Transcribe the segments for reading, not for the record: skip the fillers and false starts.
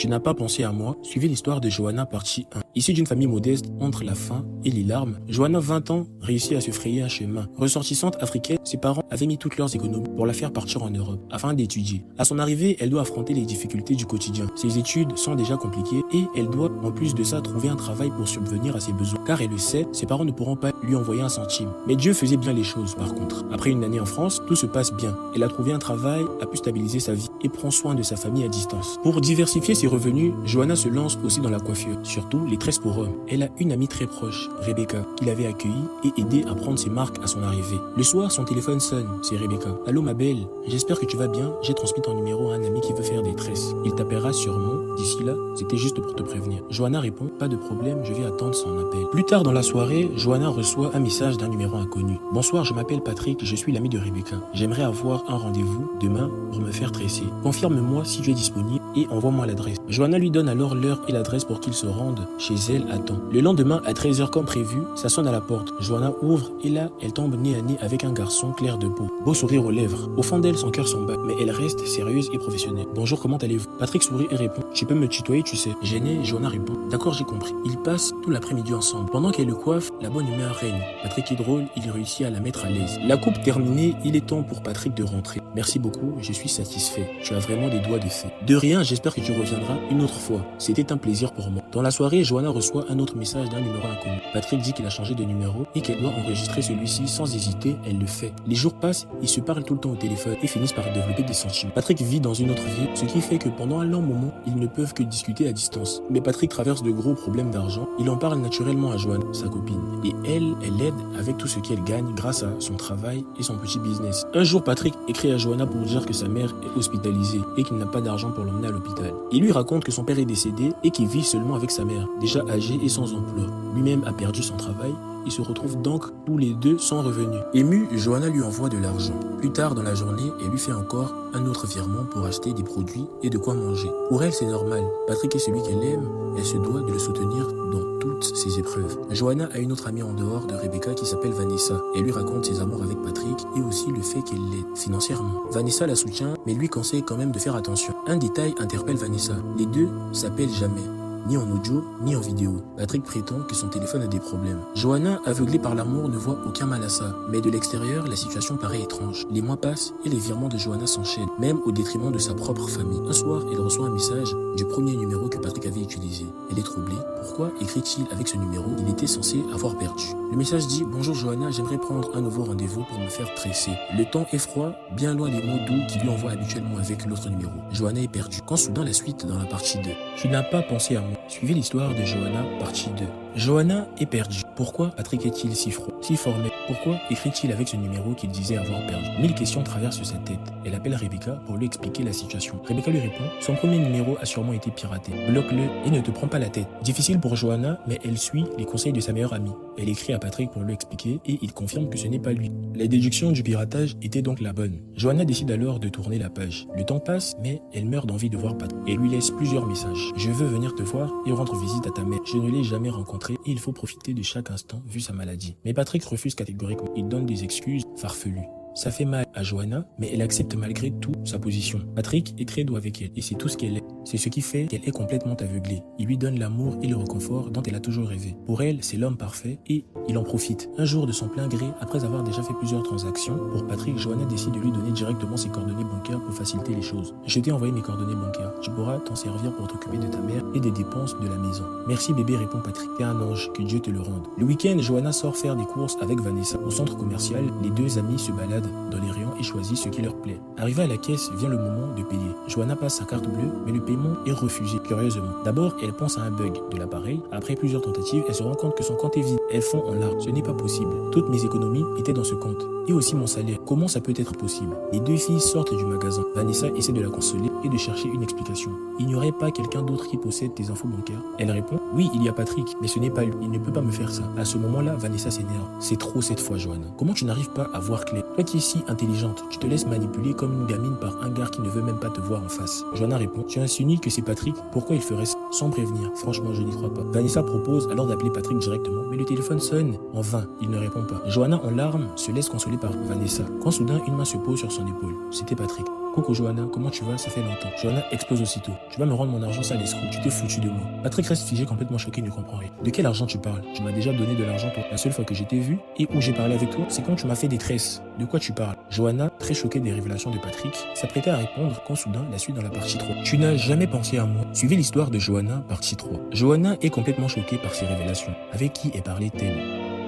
Tu n'as pas pensé à moi? Suivez l'histoire de Johanna partie 1. Issue d'une famille modeste, entre la faim et les larmes, Johanna, 20 ans, réussit à se frayer un chemin. Ressortissante africaine, ses parents avaient mis toutes leurs économies pour la faire partir en Europe, afin d'étudier. À son arrivée, elle doit affronter les difficultés du quotidien. Ses études sont déjà compliquées et elle doit, en plus de ça, trouver un travail pour subvenir à ses besoins. Car elle le sait, ses parents ne pourront pas lui envoyer un centime. Mais Dieu faisait bien les choses, par contre. Après une année en France, tout se passe bien. Elle a trouvé un travail, a pu stabiliser sa vie et prend soin de sa famille à distance. Pour diversifier ses revenus, Johanna se lance aussi dans la coiffure, surtout les tresses pour hommes. Elle a une amie très proche, Rebecca, qui l'avait accueillie et aidé à prendre ses marques à son arrivée. Le soir, son téléphone sonne, c'est Rebecca. Allô ma belle, j'espère que tu vas bien, j'ai transmis ton numéro à un ami qui veut faire des tresses. Il t'appellera sûrement, d'ici là, c'était juste pour te prévenir. Johanna répond, pas de problème, je vais attendre son appel. Plus tard dans la soirée, Johanna reçoit un message d'un numéro inconnu. Bonsoir, je m'appelle Patrick, je suis l'ami de Rebecca. J'aimerais avoir un rendez-vous demain pour me faire tresser. Confirme-moi si tu es disponible et envoie-moi l'adresse. Johanna lui donne alors l'heure et l'adresse pour qu'il se rende chez elle à temps. Le lendemain, à 13h comme prévu, ça sonne à la porte. Johanna ouvre et là, elle tombe nez à nez avec un garçon clair de peau. Beau sourire aux lèvres. Au fond d'elle, son cœur s'en bat, mais elle reste sérieuse et professionnelle. Bonjour, comment allez-vous? Patrick sourit et répond, tu peux me tutoyer, tu sais. Gêné, Johanna répond, d'accord, j'ai compris. Ils passent tout l'après-midi ensemble. Pendant qu'elle le coiffe, la bonne humeur règne. Patrick est drôle, il réussit à la mettre à l'aise. La coupe terminée, il est temps pour Patrick de rentrer. Merci beaucoup, je suis satisfait. Tu as vraiment des doigts de fée. De rien, j'espère que tu reviendras une autre fois. C'était un plaisir pour moi. Dans la soirée, Johanna reçoit un autre message d'un numéro inconnu. Patrick dit qu'il a changé de numéro et qu'elle doit enregistrer celui-ci sans hésiter, elle le fait. Les jours passent, ils se parlent tout le temps au téléphone et finissent par développer des sentiments. Patrick vit dans une autre vie, ce qui fait que pendant un long moment, ils ne peuvent que discuter à distance. Mais Patrick traverse de gros problèmes d'argent. Il en parle naturellement à Johanna, sa copine. Et elle l'aide avec tout ce qu'elle gagne grâce à son travail et son petit business. Un jour, Patrick écrit à Johanna pour dire que sa mère est hospitalisée et qu'il n'a pas d'argent pour l'emmener à l'hôpital. Il lui raconte que son père est décédé et qu'il vit seulement avec sa mère, déjà âgée et sans emploi. Lui-même a perdu son travail. Ils se retrouvent donc tous les deux sans revenus. Émue, Johanna lui envoie de l'argent. Plus tard dans la journée, elle lui fait encore un autre virement pour acheter des produits et de quoi manger. Pour elle, c'est normal. Patrick est celui qu'elle aime, elle se doit de le soutenir dans toutes ses épreuves. Johanna a une autre amie en dehors de Rebecca qui s'appelle Vanessa. Elle lui raconte ses amours avec Patrick et aussi le fait qu'elle l'aide financièrement. Vanessa la soutient, mais lui conseille quand même de faire attention. Un détail interpelle Vanessa. Les deux s'appellent jamais. Ni en audio, ni en vidéo. Patrick prétend que son téléphone a des problèmes. Johanna, aveuglée par l'amour, ne voit aucun mal à ça. Mais de l'extérieur, la situation paraît étrange. Les mois passent et les virements de Johanna s'enchaînent, même au détriment de sa propre famille. Un soir, elle reçoit un message du premier numéro que Patrick avait utilisé. Elle est troublée. Pourquoi écrit-il avec ce numéro? Il était censé avoir perdu. Le message dit « Bonjour Johanna, j'aimerais prendre un nouveau rendez-vous pour me faire tresser. » Le temps est froid, bien loin des mots doux qu'il lui envoie habituellement avec l'autre numéro. Johanna est perdue. Quand soudain la suite dans la partie 2. Tu n'as pas pensé à moi. Suivez l'histoire de Johanna, partie 2. Johanna est perdue. Pourquoi Patrick est-il si froid, si formel? Pourquoi écrit-il avec ce numéro qu'il disait avoir perdu? 1000 questions traversent sa tête. Elle appelle Rebecca pour lui expliquer la situation. Rebecca lui répond, son premier numéro a sûrement été piraté. Bloque-le et ne te prends pas la tête. Difficile pour Johanna, mais elle suit les conseils de sa meilleure amie. Elle écrit à Patrick pour lui expliquer et il confirme que ce n'est pas lui. La déduction du piratage était donc la bonne. Johanna décide alors de tourner la page. Le temps passe, mais elle meurt d'envie de voir Patrick et lui laisse plusieurs messages. Je veux venir te voir et rendre visite à ta mère. Je ne l'ai jamais rencontré et il faut profiter de chaque instant vu sa maladie. Mais Patrick refuse catégoriquement. Il donne des excuses farfelues. Ça fait mal à Johanna, mais elle accepte malgré tout sa position. Patrick est très doux avec elle et c'est tout ce qu'elle est. C'est ce qui fait qu'elle est complètement aveuglée. Il lui donne l'amour et le réconfort dont elle a toujours rêvé. Pour elle, c'est l'homme parfait et il en profite. Un jour de son plein gré, après avoir déjà fait plusieurs transactions, pour Patrick, Johanna décide de lui donner directement ses coordonnées bancaires pour faciliter les choses. Je t'ai envoyé mes coordonnées bancaires. Tu pourras t'en servir pour t'occuper de ta mère et des dépenses de la maison. Merci bébé, répond Patrick. T'es un ange, que Dieu te le rende. Le week-end, Johanna sort faire des courses avec Vanessa. Au centre commercial, les deux amis se baladent dans les rayons et choisissent ce qui leur plaît. Arrivé à la caisse, vient le moment de payer. Johanna passe sa carte bleue, mais le paiement est refusé, curieusement. D'abord, elle pense à un bug de l'appareil. Après plusieurs tentatives, elle se rend compte que son compte est vide. Elle fond en larmes. Ce n'est pas possible. Toutes mes économies étaient dans ce compte. Et aussi mon salaire. Comment ça peut être possible? Les deux filles sortent du magasin. Vanessa essaie de la consoler et de chercher une explication. Il n'y aurait pas quelqu'un d'autre qui possède tes infos bancaires? Elle répond, oui, il y a Patrick, mais ce n'est pas lui. Il ne peut pas me faire ça. À ce moment-là, Vanessa s'énerve. C'est trop cette fois, Johanna. Comment tu n'arrives pas à voir clair? Toi qui es si intelligente, tu te laisses manipuler comme une gamine par un gars qui ne veut même pas te voir en face. Johanna répond, tu insinues que c'est Patrick, pourquoi il ferait ça sans prévenir? Franchement, je n'y crois pas. Vanessa propose alors d'appeler Patrick directement, mais le téléphone sonne. En vain, il ne répond pas. Johanna, en larmes, se laisse consoler par Vanessa, quand soudain une main se pose sur son épaule. C'était Patrick. Coucou Johanna, comment tu vas? Ça fait longtemps. Johanna explose aussitôt. Tu vas me rendre mon argent, sale escroc. Tu t'es foutu de moi. Patrick reste figé, complètement choqué, ne comprend rien. De quel argent tu parles? Tu m'as déjà donné de l'argent, toi. La seule fois que je t'ai vu et où j'ai parlé avec toi, c'est quand tu m'as fait des tresses. De quoi tu parles? Johanna, très choquée des révélations de Patrick, s'apprêtait à répondre quand soudain la suite dans la partie 3. Tu n'as jamais pensé à moi. Suivez l'histoire de Johanna, partie 3. Johanna est complètement choquée par ces révélations. Avec qui est parlait-elle?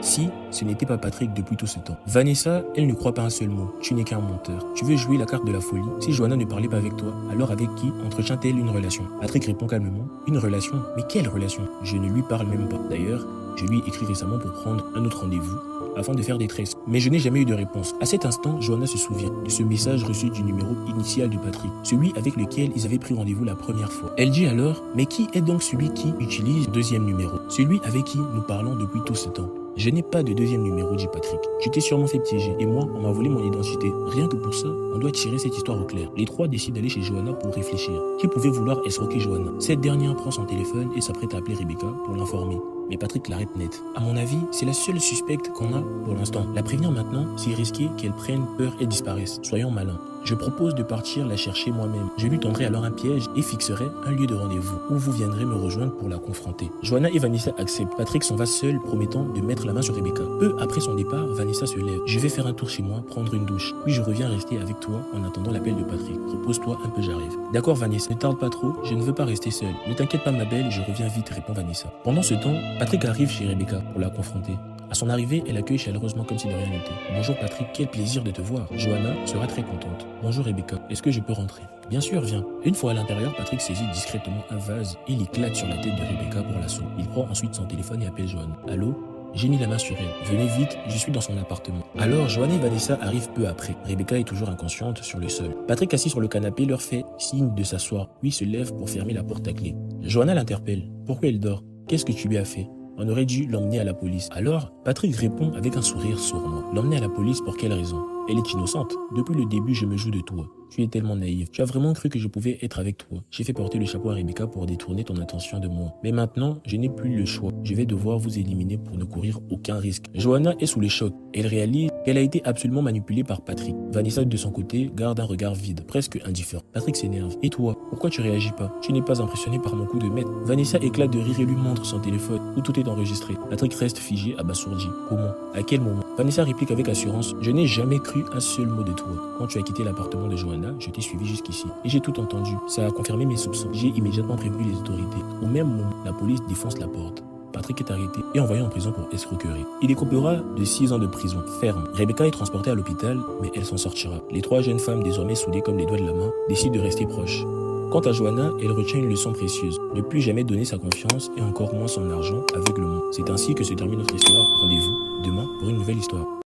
Si ce n'était pas Patrick depuis tout ce temps. Vanessa, elle ne croit pas un seul mot. Tu n'es qu'un menteur. Tu veux jouer la carte de la folie. Si Johanna ne parlait pas avec toi, alors avec qui entretient-elle une relation? Patrick répond calmement. Une relation? Mais quelle relation? Je ne lui parle même pas. D'ailleurs, je lui ai écrit récemment pour prendre un autre rendez-vous afin de faire des tresses. Mais je n'ai jamais eu de réponse. À cet instant, Johanna se souvient de ce message reçu du numéro initial de Patrick, celui avec lequel ils avaient pris rendez-vous la première fois. Elle dit alors, mais qui est donc celui qui utilise le deuxième numéro? Celui avec qui nous parlons depuis tout ce temps. Je n'ai pas de deuxième numéro, dit Patrick. Tu t'es sûrement fait piéger. Et moi, on m'a volé mon identité. Rien que pour ça, on doit tirer cette histoire au clair. Les trois décident d'aller chez Johanna pour réfléchir. Qui pouvait vouloir escroquer Johanna? Cette dernière prend son téléphone et s'apprête à appeler Rebecca pour l'informer. Mais Patrick l'arrête net. À mon avis, c'est la seule suspecte qu'on a pour l'instant. La prévenir maintenant, c'est risquer qu'elle prenne peur et disparaisse. Soyons malins. Je propose de partir la chercher moi-même. Je lui tendrai alors un piège et fixerai un lieu de rendez-vous où vous viendrez me rejoindre pour la confronter. Johanna et Vanessa acceptent. Patrick s'en va seul, promettant de mettre la main sur Rebecca. Peu après son départ, Vanessa se lève. Je vais faire un tour chez moi, prendre une douche. Puis je reviens rester avec toi en attendant l'appel de Patrick. Repose-toi un peu, j'arrive. D'accord Vanessa, ne tarde pas trop, je ne veux pas rester seule. Ne t'inquiète pas ma belle, je reviens vite, répond Vanessa. Pendant ce temps, Patrick arrive chez Rebecca pour la confronter. À son arrivée, elle accueille chaleureusement comme si de rien n'était. Bonjour Patrick, quel plaisir de te voir. Johanna sera très contente. Bonjour Rebecca, est-ce que je peux rentrer? Bien sûr, viens. Une fois à l'intérieur, Patrick saisit discrètement un vase et l'éclate sur la tête de Rebecca pour l'assaut. Il prend ensuite son téléphone et appelle Johanna. Allô? J'ai mis la main sur elle. Venez vite, je suis dans son appartement. Alors, Johanna et Vanessa arrivent peu après. Rebecca est toujours inconsciente sur le sol. Patrick, assis sur le canapé, leur fait signe de s'asseoir, puis se lève pour fermer la porte à clé. Johanna l'interpelle. Pourquoi elle dort? Qu'est-ce que tu lui as fait? On aurait dû l'emmener à la police. Alors, Patrick répond avec un sourire sournois. L'emmener à la police pour quelle raison? Elle est innocente. Depuis le début, je me joue de toi. Tu es tellement naïf. Tu as vraiment cru que je pouvais être avec toi. J'ai fait porter le chapeau à Rebecca pour détourner ton attention de moi. Mais maintenant, je n'ai plus le choix. Je vais devoir vous éliminer pour ne courir aucun risque. Johanna est sous le choc. Elle réalise qu'elle a été absolument manipulée par Patrick. Vanessa, de son côté, garde un regard vide, presque indifférent. Patrick s'énerve. Et toi, pourquoi tu réagis pas? Tu n'es pas impressionné par mon coup de maître. Vanessa éclate de rire et lui montre son téléphone où tout est enregistré. Patrick reste figé, abasourdi. Comment? À quel moment? Vanessa réplique avec assurance. Je n'ai jamais cru un seul mot de toi. Quand tu as quitté l'appartement de Johanna, je t'ai suivi jusqu'ici. Et j'ai tout entendu. Ça a confirmé mes soupçons. J'ai immédiatement prévenu les autorités. Au même moment, la police défonce la porte. Patrick est arrêté et envoyé en prison pour escroquerie. Il écopera de 6 ans de prison ferme. Rebecca est transportée à l'hôpital, mais elle s'en sortira. Les trois jeunes femmes, désormais soudées comme les doigts de la main, décident de rester proches. Quant à Johanna, elle retient une leçon précieuse. Ne plus jamais donner sa confiance et encore moins son argent aveuglement. C'est ainsi que se termine notre histoire. Rendez-vous demain pour une nouvelle histoire.